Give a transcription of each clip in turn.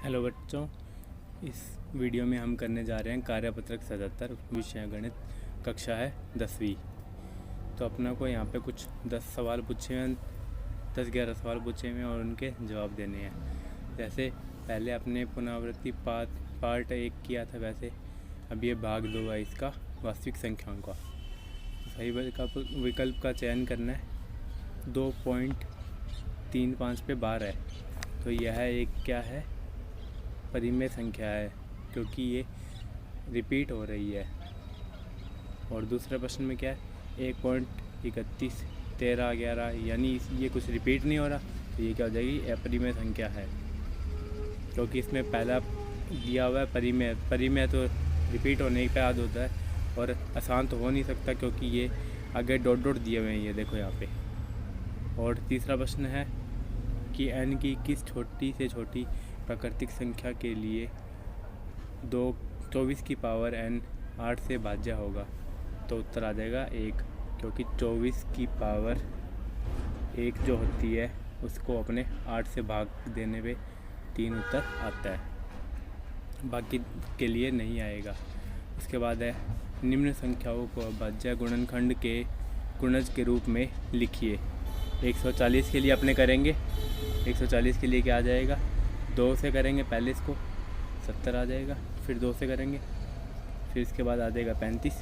Hello बच्चों, इस video में हम करने जा रहे हैं कार्यपत्रक 77 विषय गणित, कक्षा है 10वीं। तो अपना को यहाँ पे कुछ 10 सवाल पूछे हैं, 10-11 सवाल पूछे हुए हैं और उनके जवाब देने हैं। जैसे पहले अपने पुनरावृत्ति पार्ट 1 किया था, वैसे अब ये भाग 2 है इसका वास्तविक संख्याओं का। सही विकल्प का चयन करना है। 2.35 पे 12 है, तो यह एक क्या है, परिमेय संख्या है, क्योंकि ये रिपीट हो रही है। और दूसरे प्रश्न में क्या है, 1.31 13 11, यानी ये कुछ रिपीट नहीं हो रहा, तो ये क्या हो जाएगी, अपरिमेय संख्या है, क्योंकि इसमें पहला दिया हुआ है परिमेय तो रिपीट होने पे याद होता है और आसान तो हो नहीं सकता, क्योंकि ये आगे डॉट डॉट दिए हुए हैं, ये देखो यहाँ पे। और तीसरा प्रश्न है कि n की किस छोटी से छोटी प्राकृतिक संख्या के लिए 24 की पावर n 8 से भाज्य होगा। तो उत्तर आ जाएगा 1, क्योंकि 24 की पावर 1 जो होती है उसको अपने 8 से भाग देने पे 3 उत्तर आता है, बाकी के लिए नहीं आएगा। उसके बाद है निम्न संख्याओं को अभाज्य गुणनखंड के गुणज के रूप में लिखिए। 140 के लिए अपने करेंगे, 140 के लिए क्या आ जाएगा, 2 से करेंगे पहले इसको, 70 आ जाएगा। फिर 2 से करेंगे, फिर इसके बाद आ जाएगा 35,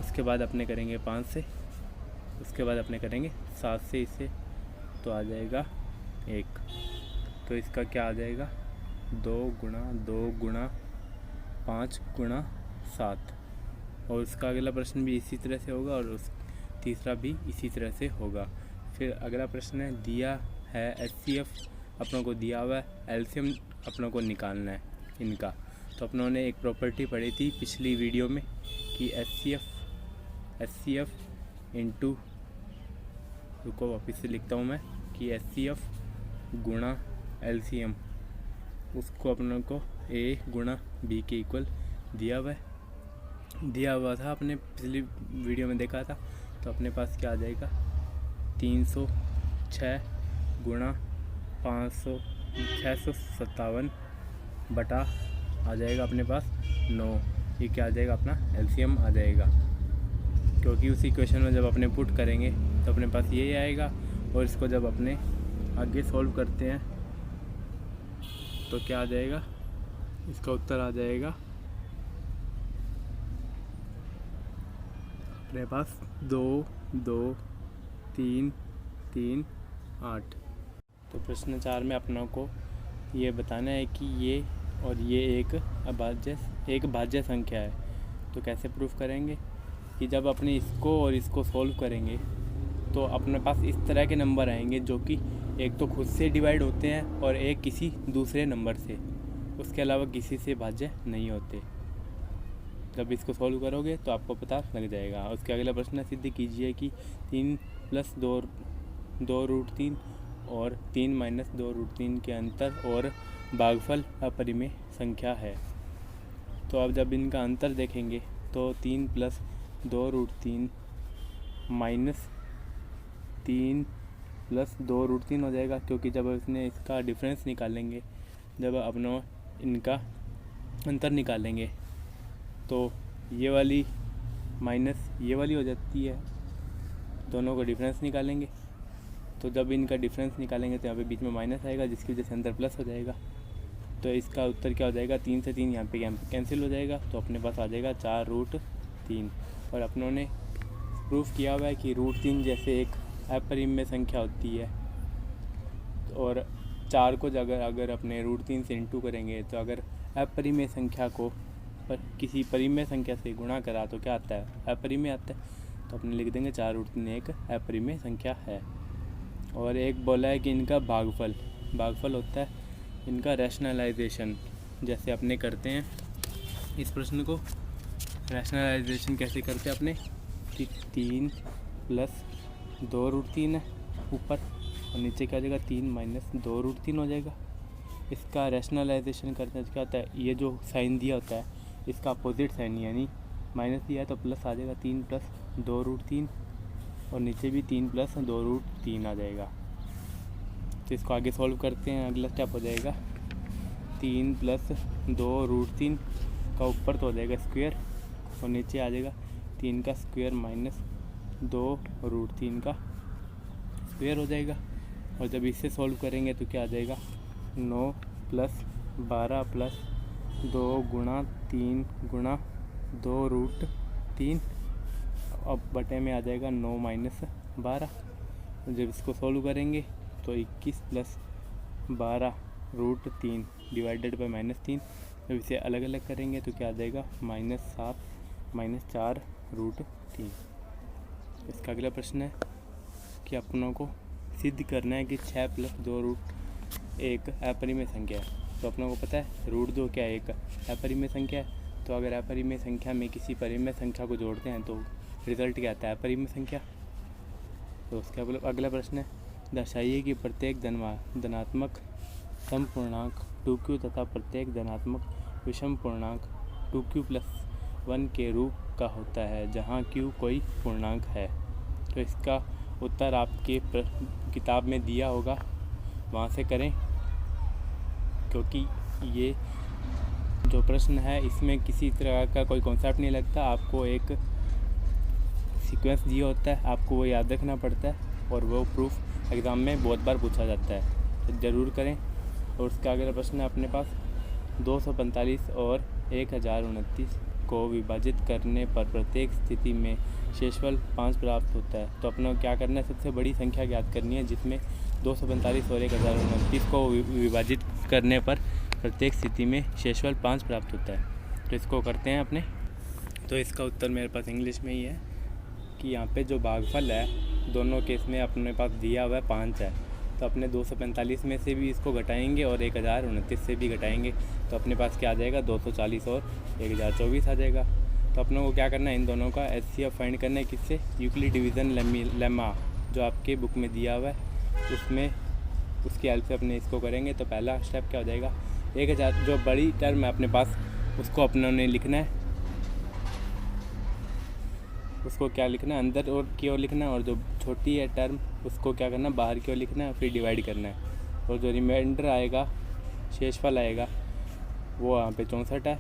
उसके बाद अपने करेंगे 5 से, उसके बाद अपने करेंगे 7 से, इससे तो आ जाएगा 1। तो इसका क्या आ जाएगा, 2 गुणा 2 गुणा 5 गुणा 7। और उसका अगला प्रश्न भी इसी तरह से होगा और उस तीसरा भी इसी तरह से होगा। फिर अगला प्रश्न है, दिया है HCF अपनों को दिया हुआ है, एलसीएम अपनों को निकालना है इनका। तो अपनों ने एक प्रॉपर्टी पढ़ी थी पिछली वीडियो में कि HCF इंटू, रुको वापस से लिखता हूँ मैं, कि HCF गुणा LCM, उसको अपनों को A गुणा B के इक्वल दिया हुआ था, अपने पिछली वीडियो में देखा था। तो अपने पास क्या आ जाएगा, 306 गुणा 657 बटा आ जाएगा अपने पास 9। ये क्या आ जाएगा, अपना एलसीएम आ जाएगा, क्योंकि उस इक्वेशन में जब अपने पुट करेंगे तो अपने पास यही आएगा। और इसको जब अपने आगे सॉल्व करते हैं तो क्या आ जाएगा, इसका उत्तर आ जाएगा अपने पास 2 2 3 3 8। तो प्रश्न 4 में अपनों को ये बताना है कि ये और ये एक भाज्य संख्या है। तो कैसे प्रूफ करेंगे कि जब अपने इसको और इसको सॉल्व करेंगे तो अपने पास इस तरह के नंबर आएंगे, जो कि एक तो खुद से डिवाइड होते हैं और एक किसी दूसरे नंबर से, उसके अलावा किसी से भाज्य नहीं होते। जब इसको सॉल्व करोगे तो आपको पता लग जाएगा। उसके अगला प्रश्न सिद्ध कीजिए कि 3 + 2 रूट 3 और 3 - 2 रूट 3 के अंतर और भागफल अपरिमेय संख्या है। तो अब जब इनका अंतर देखेंगे तो 3 + 2 रूट 3 माइनस 3 + 2 रूट 3 हो जाएगा, क्योंकि जब इसने इसका डिफरेंस निकालेंगे, जब अपनों इनका अंतर निकालेंगे तो ये वाली माइनस ये वाली हो जाती है, दोनों को डिफरेंस निकालेंगे। तो जब इनका डिफरेंस निकालेंगे तो यहाँ पे बीच में माइनस आएगा, जिसकी वजह से अंदर प्लस हो जाएगा। तो इसका उत्तर क्या हो जाएगा, 3 से 3 यहाँ पे कैंसिल हो जाएगा, तो अपने पास आ जाएगा 4 रूट 3। और अपनों ने प्रूफ किया हुआ है कि रूट 3 जैसे एक अपरिमेय संख्या होती है, और 4 को अगर अपने रूट 3 से इंटू करेंगे तो अगर अपरिमेय संख्या को किसी परिमेय संख्या से गुणा करा तो क्या आता है, अपरिमेय आता है। तो अपने लिख देंगे 4 रूट 3 एक अपरिमेय संख्या है। और एक बोला है कि इनका भागफल होता है इनका रैशनलाइजेशन। जैसे अपने करते हैं इस प्रश्न को, रैशनलाइजेशन कैसे करते हैं अपने, कि 3 + 2 रूट 3 है ऊपर, और नीचे क्या हो जाएगा, 3 - 2 रूट 3 हो जाएगा। इसका रैशनलाइजेशन करते हैं क्या होता है, ये जो साइन दिया होता है इसका अपोजिट साइन, यानी माइनस दिया है तो प्लस आ जाएगा, 3 + 2 रूट 3, और नीचे भी 3 + 2 रूट 3 आ जाएगा। तो इसको आगे सॉल्व करते हैं। अगला स्टेप हो जाएगा 3 प्लस 2√3 का ऊपर तो हो जाएगा स्क्वायर और नीचे आ जाएगा 3 का स्क्वायर माइनस 2√3 का स्क्वायर हो जाएगा। और जब इससे सॉल्व करेंगे तो क्या आ जाएगा 9 प्लस 12 प्लस 2 गुणा 3 गुणा 2√3 अब बटे में आ जाएगा 9 माइनस 12। जब इसको सॉल्व करेंगे तो 21 प्लस 12√3 डिवाइडेड बाई -3। जब इसे अलग अलग करेंगे तो क्या आ जाएगा -7 माइनस 4√3। इसका अगला प्रश्न है कि अपनों को सिद्ध करना है कि 6 प्लस 2√1 अपरिमेय संख्या है। तो अपनों को पता है √2 क्या है, एक अपरिमेय संख्या है। तो अगर अपरिमेय संख्या में किसी परिमेय संख्या को जोड़ते हैं तो रिजल्ट क्या आता है, अपरिमेय संख्या। तो उसका अगला प्रश्न है दर्शाइए कि प्रत्येक धनात्मक समपूर्णांक 2q तथा प्रत्येक धनात्मक विषम पूर्णांक 2q+1 के रूप का होता है जहाँ q कोई पूर्णांक है। तो इसका उत्तर आपके किताब में दिया होगा, वहाँ से करें, क्योंकि ये जो प्रश्न है इसमें किसी तरह का कोई कॉन्सेप्ट नहीं लगता। आपको एक सीक्वेंस दिया होता है, आपको वो याद रखना पड़ता है और वो प्रूफ एग्ज़ाम में बहुत बार पूछा जाता है, तो ज़रूर करें। और उसका अगला प्रश्न है अपने पास 245 और 1029 को विभाजित करने पर प्रत्येक स्थिति में शेषफल 5 प्राप्त होता है। तो अपना क्या करना है, सबसे बड़ी संख्या ज्ञात करनी है जिसमें 245 और 1029 को विभाजित करने पर प्रत्येक स्थिति में शेषफल 5 प्राप्त होता है। तो इसको करते हैं अपने। तो इसका उत्तर मेरे पास इंग्लिश में ही है कि यहाँ पे जो भागफल है दोनों केस में अपने पास दिया हुआ है 5 है। तो अपने 245 में से भी इसको घटाएंगे और 1029 से भी घटाएंगे तो अपने पास क्या आ जाएगा 240 और 1024 आ जाएगा। तो अपनों को क्या करना है, इन दोनों का HCF फाइंड करना है। किससे, यूक्लिड डिवीज़न लेमा जो आपके बुक में दिया हुआ है उसमें, उसकी हेल्प से अपने इसको करेंगे। तो पहला स्टेप क्या हो जाएगा, 1000 जो बड़ी टर्म है अपने पास उसको अपनों ने लिखना है, उसको क्या लिखना है, अंदर और की ओर लिखना है, और जो छोटी है टर्म उसको क्या करना है, बाहर की ओर लिखना है, फिर डिवाइड करना है। और जो रिमाइंडर आएगा, शेषफल आएगा, वो यहाँ पे 64 है।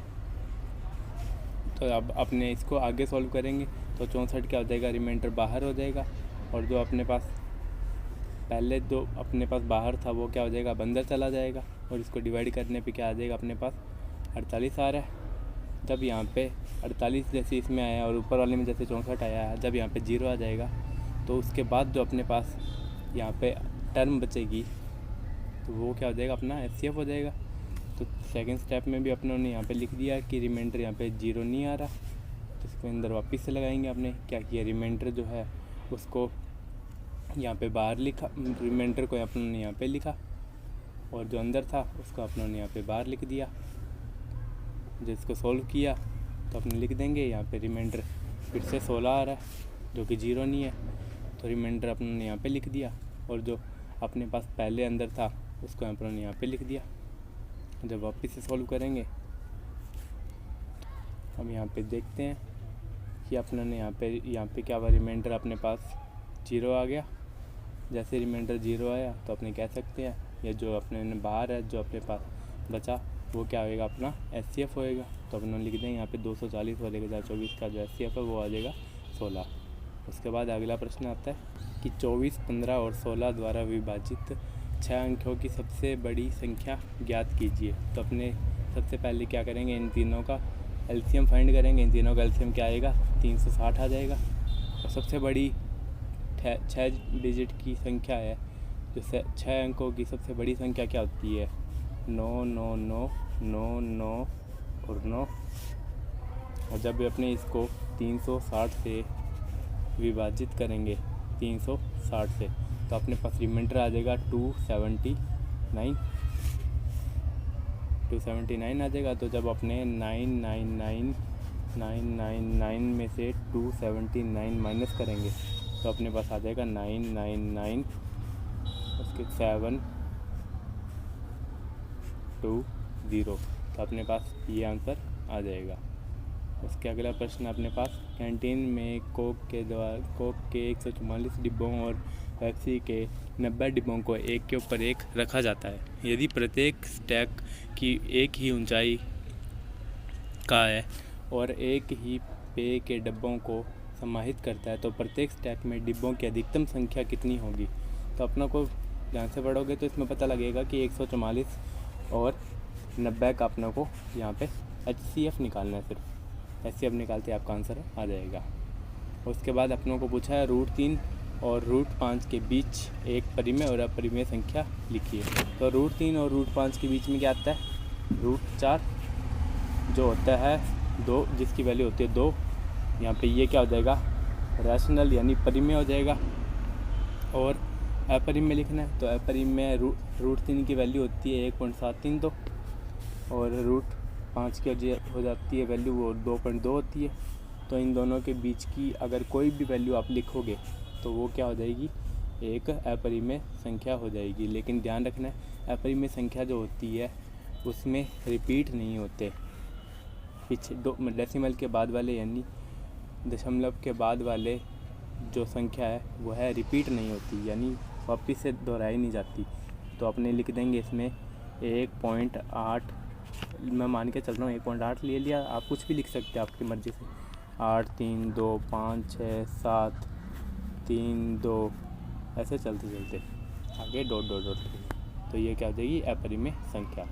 तो अब अपने इसको आगे सॉल्व करेंगे तो 64 क्या हो जाएगा, रिमाइंडर बाहर हो जाएगा, और जो अपने पास पहले जो अपने पास बाहर था वो क्या हो जाएगा, अंदर चला जाएगा। और इसको डिवाइड करने पे क्या आ जाएगा, अपने पास 48 आ रहा है। जब यहाँ पे 48 जैसे इसमें आया और ऊपर वाले में जैसे 64 आया है, जब यहाँ पे 0 आ जाएगा तो उसके बाद जो अपने पास यहाँ पे टर्म बचेगी तो वो क्या हो जाएगा, अपना HCF हो जाएगा। तो सेकंड स्टेप में भी अपनों ने यहाँ पे लिख दिया कि रिमाइंडर यहाँ पे 0 नहीं आ रहा, तो इसको अंदर वापस से लगाएंगे। आपने क्या किया, रिमाइंडर जो है उसको यहाँ पे बाहर लिखा, रिमाइंडर को अपनों ने यहाँ पे लिखा, और जो अंदर था उसको अपनों ने यहाँ पे बाहर लिख दिया। जिसको सोल्व किया तो अपने लिख देंगे यहाँ पे रिमाइंडर फिर से 16 आ रहा है जो कि 0 नहीं है, तो रिमाइंडर अपने ने यहाँ पे लिख दिया, और जो अपने पास पहले अंदर था उसको अपने ने यहाँ पे लिख दिया। जब वापस से सॉल्व करेंगे हम यहाँ पे देखते हैं कि अपने ने यहाँ पे क्या हुआ, रिमाइंडर अपने पास 0 आ गया। जैसे रिमाइंडर 0 आया तो अपने कह सकते हैं ये जो अपने बाहर है जो अपने पास बचा वो क्या होएगा, अपना HCF होएगा। तो अपने लिख दें यहाँ पे 240 और 1024 का जो HCF है वो आ जाएगा 16। उसके बाद अगला प्रश्न आता है कि 24, 15 और 16 द्वारा विभाजित 6 अंकों की सबसे बड़ी संख्या ज्ञात कीजिए। तो अपने सबसे पहले क्या करेंगे, इन तीनों का LCM फाइंड करेंगे। इन तीनों का LCM क्या आएगा, 360 आ जाएगा। और सबसे बड़ी 6 डिजिट की संख्या है, जो 6 अंकों की सबसे बड़ी संख्या क्या होती है, 9 9 9 9 9 और 9। और जब अपने इसको 360 से विभाजित करेंगे, 360 से, तो अपने पास रिमाइंडर आ जाएगा 279 आ जाएगा। तो जब अपने 999 में से 279 माइनस करेंगे तो अपने पास आ जाएगा 999 उसके 720। तो अपने पास ये आंसर आ जाएगा। उसके अगला प्रश्न अपने पास कैंटीन में कोक के 144 डिब्बों और पेप्सी के 90 डिब्बों को एक के ऊपर एक रखा जाता है। यदि प्रत्येक स्टैक की एक ही ऊंचाई का है और एक ही पेय के डिब्बों को समाहित करता है तो प्रत्येक स्टैक में डिब्बों की अधिकतम संख्या कितनी होगी। तो अपना को ध्यान से पढ़ोगे तो इसमें पता लगेगा कि 144 और 90 का अपना को यहाँ पे HCF निकालना है। सिर्फ HCF निकालते आपका आंसर आ जाएगा। उसके बाद अपनों को पूछा है √3 और √5 के बीच एक परिमेय और अपरिमेय संख्या लिखिए। तो √3 और √5 के बीच में क्या आता है, √4 जो होता है 2, जिसकी वैल्यू होती है 2। यहाँ पे ये क्या हो जाएगा, रैशनल यानी परिमेय हो जाएगा। और अपरिमेय लिखना है तो अपरिमेय √3 की वैल्यू होती है 1.732 और √5 की हो जाती है वैल्यू वो 2.2 होती है। तो इन दोनों के बीच की अगर कोई भी वैल्यू आप लिखोगे तो वो क्या हो जाएगी, एक अपरिमेय संख्या हो जाएगी। लेकिन ध्यान रखना है अपरिमेय संख्या जो होती है उसमें रिपीट नहीं होते। पीछे दो डेसिमल के बाद वाले यानी दशमलव के बाद वाले जो संख्या है वो है रिपीट नहीं होती, यानी वापस से दोहराई नहीं जाती। तो अपने लिख देंगे इसमें 1.8, मैं मान के चल रहा हूँ 1.8 ले लिया, आप कुछ भी लिख सकते हैं आपकी मर्ज़ी से। 8 3 2 5 6 7 3 2 ऐसे चलते चलते आगे डॉट डॉट डॉट। तो ये क्या हो जाएगी, अपरिमेय संख्या।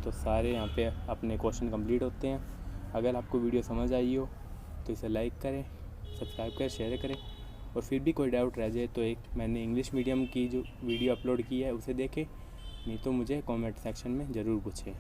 तो सारे यहाँ पे अपने क्वेश्चन कंप्लीट होते हैं। अगर आपको वीडियो समझ आई हो तो इसे लाइक करें, सब्सक्राइब करें, शेयर करें। और फिर भी कोई डाउट रह जाए तो एक मैंने इंग्लिश मीडियम की जो वीडियो अपलोड की है उसे देखें, नहीं तो मुझे कमेंट सेक्शन में ज़रूर पूछें।